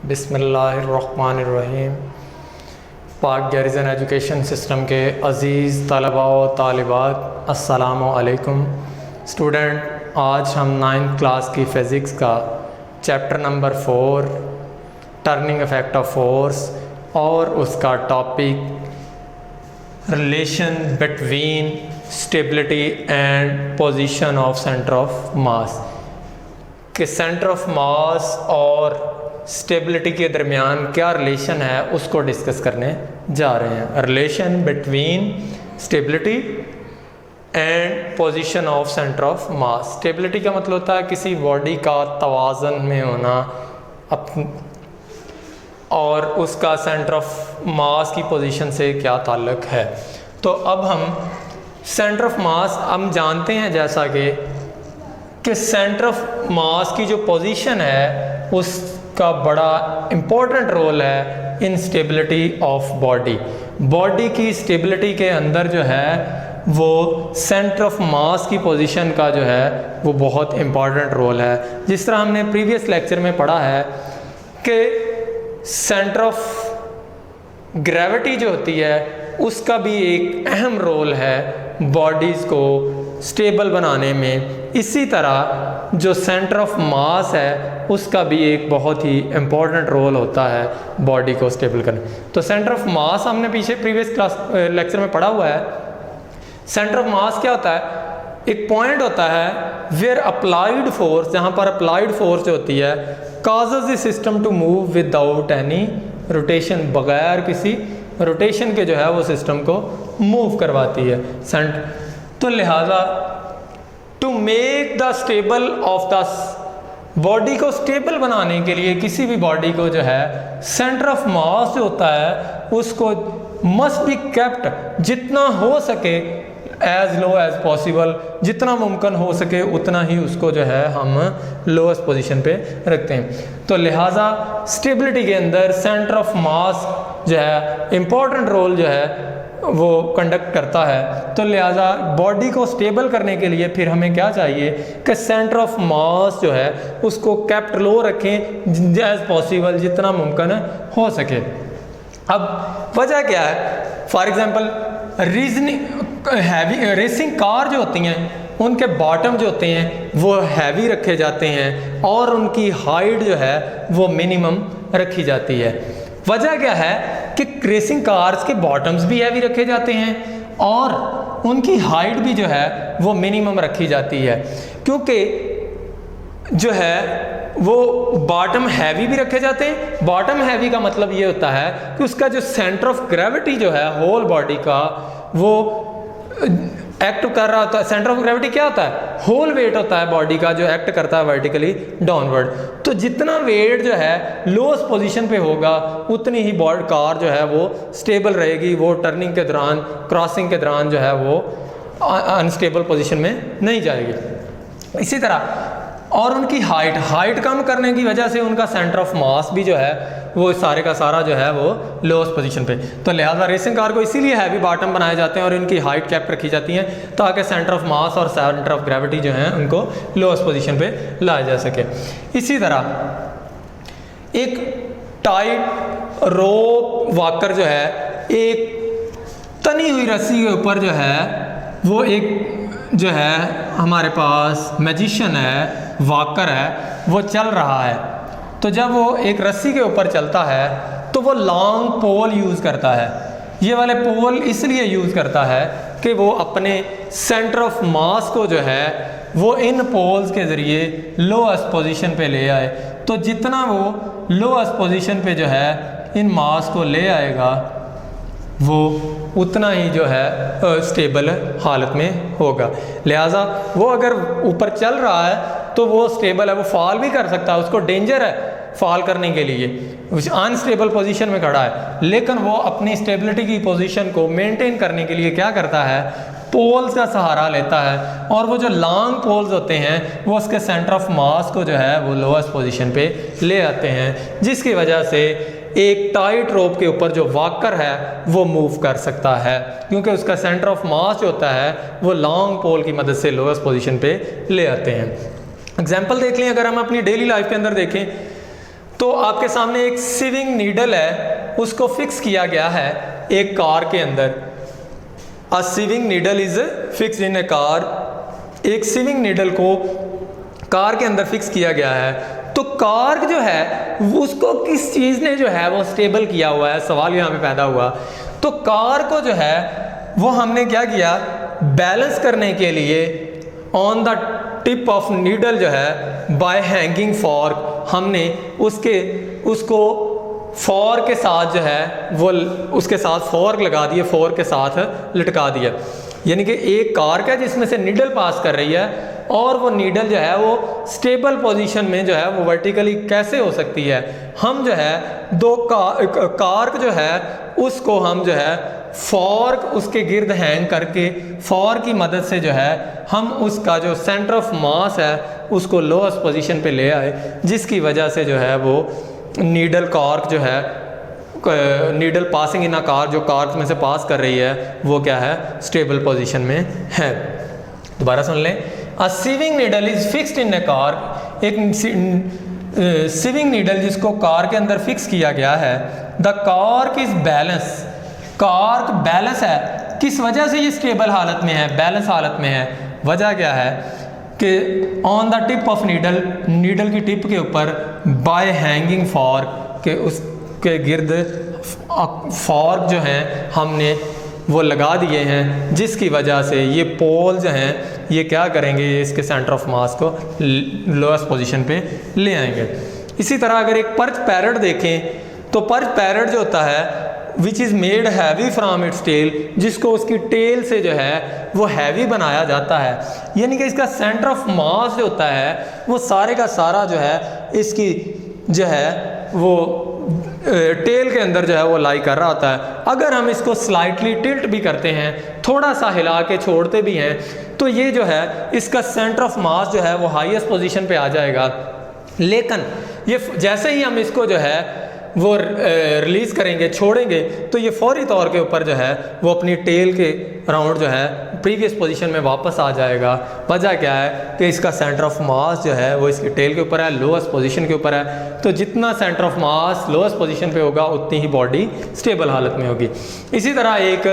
बिस्मिल्लाहिर्रहमानिर्रहीम। पाक गैरिज़न education system के अज़ीज़ तलबा व तालिबात, अस्सलामु अलैकुम। स्टूडेंट, आज हम 9th क्लास की फ़िज़िक्स का chapter number 4 turning effect of force और उसका topic relation between stability and position of centre of mass कि सेंटर ऑफ मास और स्टेबिलिटी के दरमियान क्या रिलेशन है उसको डिस्कस करने जा रहे हैं। Relation between stability and position of centre of mass. Stability का मतलब होता है किसी बॉडी का तवाज़न में होना और उसका सेंटर ऑफ मास की पोजीशन से क्या ताल्लुक़ है। तो अब हम सेंटर ऑफ मास हम जानते हैं जैसा कि सेंटर ऑफ मास की जो पोजीशन है उसका बड़ा इम्पोर्टेंट रोल है इन स्टेबिलिटी ऑफ बॉडी। बॉडी की स्टेबिलिटी के अंदर जो है वो सेंटर ऑफ मास की पोजीशन का जो है वो बहुत इम्पोर्टेंट रोल है। जिस तरह हमने प्रीवियस लेक्चर में पढ़ा है कि सेंटर ऑफ ग्रेविटी जो होती है उसका भी एक अहम रोल है बॉडीज़ को स्टेबल बनाने में। इसी तरह जो सेंटर ऑफ मास है उसका भी एक बहुत ही इम्पोर्टेंट रोल होता है बॉडी को स्टेबल करने। तो सेंटर ऑफ मास हमने पीछे प्रीवियस क्लास लेक्चर में पढ़ा हुआ है। सेंटर ऑफ मास क्या होता है? एक पॉइंट होता है वेयर अप्लाइड फोर्स, जहाँ पर अप्लाइड फोर्स जो होती है causes the system to move without any rotation, बगैर किसी रोटेशन के जो है वो सिस्टम को मूव करवाती है सेंटर। तो लिहाजा to make the stable of the body को स्टेबल बनाने के लिए किसी भी बॉडी को जो है सेंटर ऑफ मास जो होता है उसको मस्ट बी केप्ट, जितना हो सके एज लो एज पॉसिबल, जितना मुमकिन हो सके उतना ही उसको जो है हम लोएस्ट पोजीशन पे रखते हैं। तो लिहाजा स्टेबिलिटी के अंदर सेंटर ऑफ मास जो है इम्पोर्टेंट रोल जो है वो कंडक्ट करता है। तो लिहाजा बॉडी को स्टेबल करने के लिए फिर हमें क्या चाहिए कि सेंटर ऑफ मास जो है उसको केप्ट लो रखें एज पॉसिबल, जितना मुमकिन हो सके। अब वजह क्या है? फॉर एग्जांपल रेसिंग कार जो होती हैं उनके बॉटम जो होते हैं वो हैवी रखे जाते हैं और उनकी हाइट जो है वो मिनिमम रखी जाती है। वजह क्या है कि रेसिंग कार्स के बॉटम्स भी हैवी रखे जाते हैं और उनकी हाइट भी जो है वो मिनिमम रखी जाती है, क्योंकि जो है वो बॉटम हैवी भी रखे जाते हैं। बॉटम हैवी का मतलब ये होता है कि उसका जो सेंटर ऑफ ग्रेविटी जो है होल बॉडी का वो एक्ट कर रहा होता है। सेंटर ऑफ ग्रेविटी क्या होता है? होल वेट होता है बॉडी का जो एक्ट करता है वर्टिकली डाउनवर्ड। तो जितना वेट जो है लोएस्ट पोजीशन पे होगा उतनी ही बॉडी कार जो है वो स्टेबल रहेगी, वो टर्निंग के दौरान क्रॉसिंग के दौरान जो है वो अनस्टेबल पोजीशन में नहीं जाएगी। इसी तरह और उनकी हाइट कम करने की वजह से उनका सेंटर ऑफ मास भी जो है वो सारे का सारा जो है वो लोएस्ट पोजीशन पे। तो लिहाजा रेसिंग कार को इसीलिए हैवी बॉटम बनाए जाते हैं और इनकी हाइट कैप रखी जाती है ताकि सेंटर ऑफ मास और सेंटर ऑफ ग्रेविटी जो है उनको लोएस्ट पोजीशन पे लाया जा सके। इसी तरह एक टाइट रोप वॉकर जो है एक तनी हुई रस्सी के ऊपर जो है वो एक जो है हमारे पास मैजिशियन है, वॉकर है, वो चल रहा है। तो जब वो एक रस्सी के ऊपर चलता है तो वो लॉन्ग पोल यूज़ करता है। ये वाले पोल इसलिए यूज़ करता है कि वो अपने सेंटर ऑफ मास को जो है वो इन पोल्स के ज़रिए लोएस्ट पोजीशन पे ले आए। तो जितना वो लोएस्ट पोजीशन पे जो है इन मास को ले आएगा वो उतना ही जो है स्टेबल हालत में होगा। लिहाजा वो अगर ऊपर चल रहा है तो वो स्टेबल है, वो फॉल भी कर सकता है, उसको डेंजर है फॉल करने के लिए, अनस्टेबल पोजीशन में खड़ा है, लेकिन वो अपनी स्टेबिलिटी की पोजीशन को मेंटेन करने के लिए क्या करता है? पोल्स का सहारा लेता है और वो जो लॉन्ग पोल्स होते हैं वो उसके सेंटर ऑफ मास को जो है वो लोएस्ट पोजीशन पे ले आते हैं, जिसकी वजह से एक टाइट रोप के ऊपर जो वॉकर है वो मूव कर सकता है, क्योंकि उसका सेंटर ऑफ मास जो होता है वो लॉन्ग पोल की मदद से लोएस्ट पोजीशन पे ले आते हैं। एग्जाम्पल देख लें, अगर हम अपनी डेली लाइफ के अंदर देखें तो आपके सामने एक सीविंग नीडल है, उसको फिक्स किया गया है एक कार के अंदर। A sewing needle is fixed in a car. एक सीविंग नीडल को कार के अंदर फिक्स किया गया है। तो कार जो है उसको किस चीज़ ने जो है वो स्टेबल किया हुआ है, सवाल यहाँ पे पैदा हुआ। तो कार को जो है वो हमने क्या किया, बैलेंस करने के लिए on the tip of needle जो है बाय हैंगिंग फॉर्क, हमने उसको फॉर्क के साथ जो है वो उसके साथ फॉर्क लगा दिए, फॉर्क के साथ लटका दिया। यानी कि एक कार का जिसमें से नीडल पास कर रही है और वो नीडल जो है वो स्टेबल पोजीशन में जो है वो वर्टिकली कैसे हो सकती है। हम जो है दो कार जो है उसको हम जो है फॉर्क उसके गिर्द हैंग करके फॉर्क की मदद से जो है हम उसका जो सेंटर ऑफ मास है उसको लोएस्ट पोजीशन पे ले आए, जिसकी वजह से जो है वो नीडल कॉर्क जो है needle passing in a car, जो कार में से पास कर रही है वो क्या है, स्टेबल पोजीशन में है। दोबारा सुन लें, a sewing needle is fixed in a car. एक सीविंग नीडल जिसको कार के अंदर फिक्स किया गया है। The cork is balance, cork balance है। किस वजह से ये स्टेबल हालत में है, बैलेंस हालत में है? वजह क्या है कि on the tip of needle, needle की टिप के ऊपर बाय हैंगिंग फॉर्क के उसके गिर्द फॉर्क जो हैं हमने वो लगा दिए हैं, जिसकी वजह से ये पोल जो हैं ये क्या करेंगे, ये इसके सेंटर ऑफ मास को लोएस्ट पोजीशन पे ले आएंगे। इसी तरह अगर एक पर्च पैरेट देखें तो पर्च पैरेट जो होता है which is made heavy from its tail, जिसको उसकी टेल से जो है वो हैवी बनाया जाता है। यानी कि इसका सेंटर ऑफ मास जो होता है वो सारे का सारा जो है इसकी जो है वो टेल के अंदर जो है वो लाई कर रहा होता है। अगर हम इसको स्लाइटली टिल्ट भी करते हैं, थोड़ा सा हिला के छोड़ते भी हैं, तो ये जो है इसका सेंटर ऑफ मास जो है वो हाईएस्ट पोजीशन पे आ जाएगा। लेकिन ये जैसे ही हम इसको जो है वो रिलीज़ करेंगे, छोड़ेंगे, तो ये फौरी तौर के ऊपर जो है वो अपनी टेल के राउंड जो है प्रीवियस पोजीशन में वापस आ जाएगा। वजह क्या है कि इसका सेंटर ऑफ मास जो है वो इसकी टेल के ऊपर है, लोएस्ट पोजीशन के ऊपर है। तो जितना centre of mass lowest position पे होगा उतनी ही बॉडी स्टेबल हालत में होगी। इसी तरह एक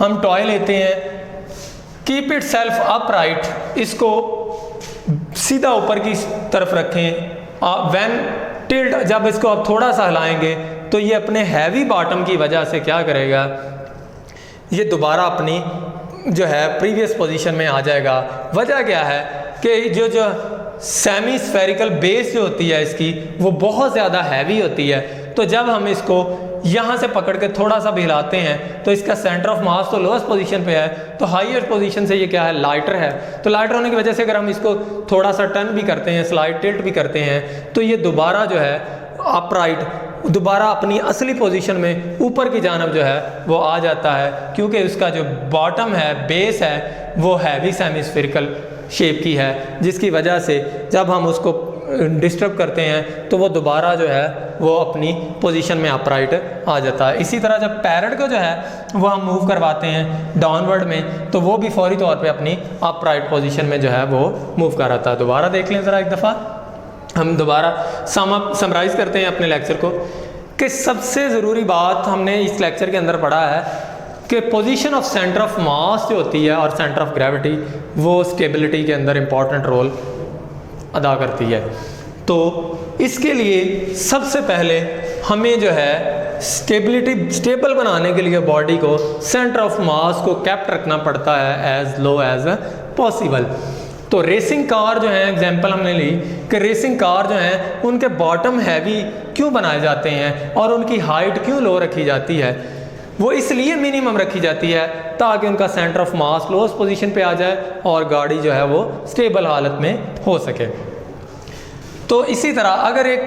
हम टॉय लेते हैं, कीप इट सेल्फ अपराइट, इसको सीधा ऊपर की तरफ रखें। व्हेन टिल्ट, जब इसको आप थोड़ा सा हिलाएंगे तो ये अपने हैवी बॉटम की वजह से क्या करेगा, ये दोबारा अपनी जो है प्रीवियस पोजीशन में आ जाएगा। वजह क्या है कि जो सेमी स्फेरिकल बेस जो होती है इसकी वो बहुत ज़्यादा हैवी होती है। तो जब हम इसको यहाँ से पकड़ के थोड़ा सा भी हिलाते हैं तो इसका सेंटर ऑफ मास तो लोएस्ट पोजीशन पे है, तो हाईएस्ट पोजीशन से ये क्या है, लाइटर है। तो लाइटर होने की वजह से अगर हम इसको थोड़ा सा टर्न भी करते हैं, स्लाइड टिल्ट भी करते हैं, तो ये दोबारा जो है अपराइट दोबारा अपनी असली पोजीशन में ऊपर की जानब जो है वो आ जाता है, क्योंकि उसका जो बॉटम है, बेस है, वो हैवी सेमी स्फेरिकल शेप की है, जिसकी वजह से जब हम उसको डिस्टर्ब करते हैं तो वो दोबारा जो है वो अपनी पोजीशन में अपराइट आ जाता है। इसी तरह जब पैरेट को जो है वो हम मूव करवाते हैं डाउनवर्ड में, तो वो भी फौरी तौर पे अपनी अपराइट पोजीशन में जो है वो मूव कर आता है। दोबारा देख लें ज़रा एक दफ़ा, हम दोबारा समराइज़ करते हैं अपने लेक्चर को कि सबसे ज़रूरी बात हमने इस लेक्चर के अंदर पढ़ा है कि position of centre of mass जो होती है और सेंटर ऑफ ग्रेविटी वो स्टेबिलिटी के अंदर इम्पॉर्टेंट रोल अदा करती है। तो इसके लिए सबसे पहले हमें जो है स्टेबल बनाने के लिए बॉडी को सेंटर ऑफ मास को कैप्ट रखना पड़ता है एज लो एज पॉसिबल। तो रेसिंग कार जो है एग्जांपल हमने ली कि रेसिंग कार जो हैं उनके बॉटम हैवी क्यों बनाए जाते हैं और उनकी हाइट क्यों लो रखी जाती है, वो इसलिए मिनिमम रखी जाती है ताकि उनका centre of mass lowest position पे आ जाए और गाड़ी जो है वो स्टेबल हालत में हो सके। तो इसी तरह अगर एक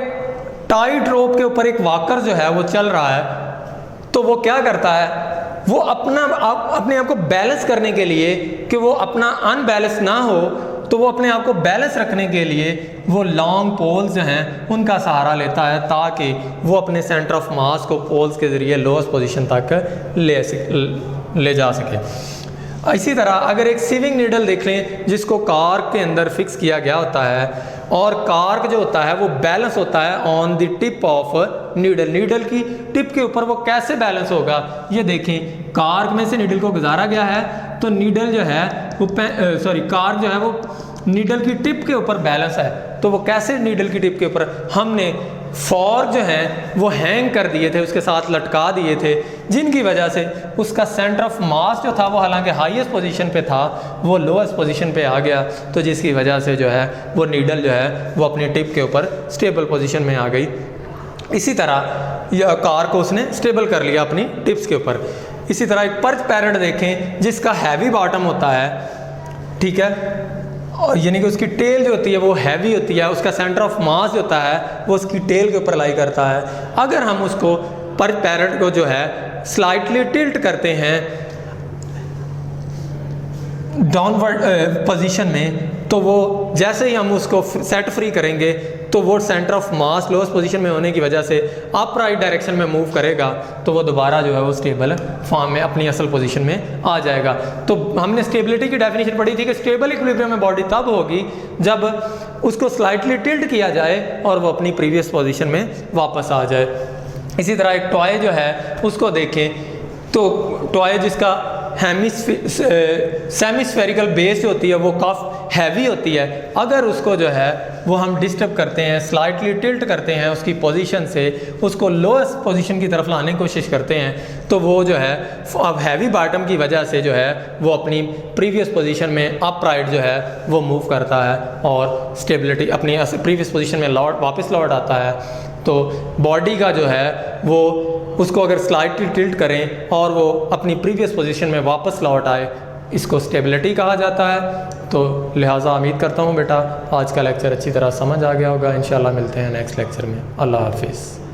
टाइट रोप के ऊपर एक वॉकर जो है वो चल रहा है तो वो क्या करता है, वो अपने आप को बैलेंस करने के लिए कि वो अपना अनबैलेंस ना हो, तो वो अपने आप को बैलेंस रखने के लिए वो लॉन्ग पोल्स जो हैं उनका सहारा लेता है ताकि वो अपने सेंटर ऑफ मास को पोल्स के ज़रिए लोएस्ट पोजीशन तक ले जा सके। इसी तरह अगर एक सीविंग नीडल देख लें जिसको कार के अंदर फिक्स किया गया होता है, और कार्क जो होता है वो बैलेंस होता है on the tip of needle. Needle की टिप के ऊपर वो कैसे बैलेंस होगा, ये देखें, कार्क में से नीडल को गुजारा गया है तो नीडल जो है वो कार्क जो है वो नीडल की टिप के ऊपर बैलेंस है। तो वो कैसे नीडल की टिप के ऊपर, हमने फॉर्क जो है वो हैंग कर दिए थे, उसके साथ लटका दिए थे, जिनकी वजह से उसका सेंटर ऑफ मास जो था वो हालांकि हाईएस्ट पोजीशन पे था वो लोएस्ट पोजीशन पे आ गया, तो जिसकी वजह से जो है वो नीडल जो है वो अपनी टिप के ऊपर स्टेबल पोजीशन में आ गई। इसी तरह यह कार को उसने स्टेबल कर लिया अपनी टिप्स के ऊपर। इसी तरह एक पर्च पैरेट देखें जिसका हैवी बॉटम होता है, ठीक है, और यानी कि उसकी टेल जो होती है वो हैवी होती है, उसका सेंटर ऑफ मास जो होता है वो उसकी टेल के ऊपर लाई करता है। अगर हम उसको पर्च पैरेट को जो है स्लाइटली टिल्ट करते हैं डाउनवर्ड पोजीशन में, तो वो जैसे ही हम उसको सेट फ्री करेंगे तो वो centre of mass lowest position में होने की वजह से अपराइट डायरेक्शन में मूव करेगा, तो वो दोबारा जो है वो स्टेबल फॉर्म में अपनी असल पोजीशन में आ जाएगा। तो हमने स्टेबिलिटी की डेफिनेशन पढ़ी थी कि स्टेबल इक्विलिब्रियम में बॉडी तब होगी जब उसको स्लाइटली टिल्ट किया जाए और वो अपनी प्रीवियस पोजीशन में वापस आ जाए। इसी तरह एक टॉय जो है उसको देखें, तो टॉय जिसका सेमीस्फेरिकल बेस जो होती है वो काफ़ी हैवी होती है, अगर उसको जो है वो हम डिस्टर्ब करते हैं, स्लाइटली टिल्ट करते हैं उसकी पोजीशन से, उसको लोएस्ट पोजीशन की तरफ लाने की कोशिश करते हैं, तो वो जो है अब हैवी बॉटम की वजह से जो है वो अपनी प्रीवियस पोजीशन में अपराइट जो है वो मूव करता है और स्टेबिलिटी अपनी प्रीवियस पोजीशन में वापस लौट आता है। तो बॉडी का जो है वो उसको अगर स्लाइटली टिल्ट करें और वो अपनी प्रीवियस पोजीशन में वापस लौट आए, इसको स्टेबिलिटी कहा जाता है। तो लिहाजा उम्मीद करता हूँ बेटा आज का लेक्चर अच्छी तरह समझ आ गया होगा। इंशाल्लाह मिलते हैं नेक्स्ट लेक्चर में। अल्लाह हाफिज़।